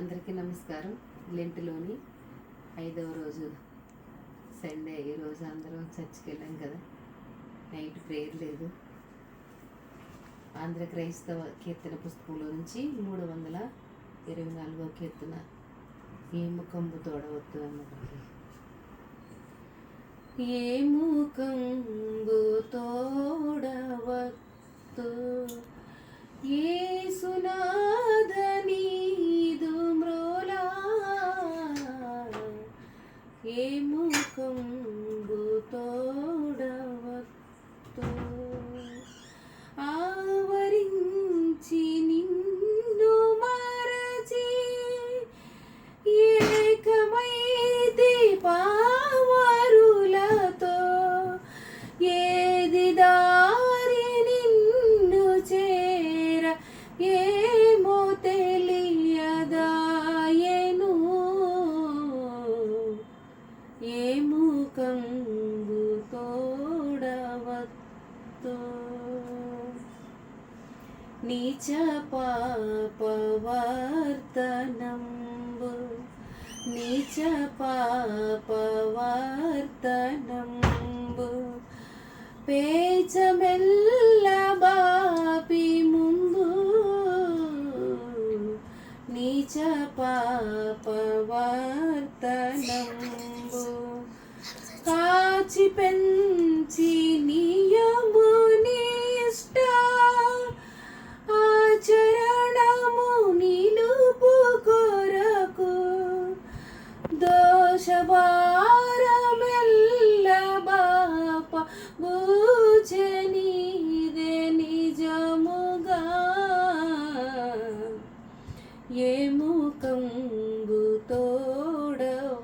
అందరికీ నమస్కారం. లెంట్లోని 5వ రోజు సండే. ఈరోజు అందరం చర్చికి వెళ్ళాం కదా, నైట్ ప్రేయర్ లేదు. ఆంధ్ర క్రైస్తవ కీర్తన పుస్తకంలో నుంచి 324వ కీర్తన, ఏము కంబు తోడవద్దు అన్నది. ఏము కంబు తోడవద్దు యేసునాథ నీదు మ్రోలా, ఏము కంబు తోడవద్దు ఆవరించి నిన్ను మరచి ఏకమైతి పావరులతో ఏది దారి నిన్ను చేర ఏమో తెలియదాయెను. ఏము కంబు తోడవద్దు నీచ పాపవర్తనంబు, నీచ పాపవర్తనంబు పేచమెల్ల బాపి ముందు, నీచ పాపవర్తనంబు కాచి పెంచి నియము నిష్ట ఆచరణము నిలుపు కొరకు దోషభారమెల్ల బాప బూచనీదే నిజముగా. ఏము కంబు తోడవద్దు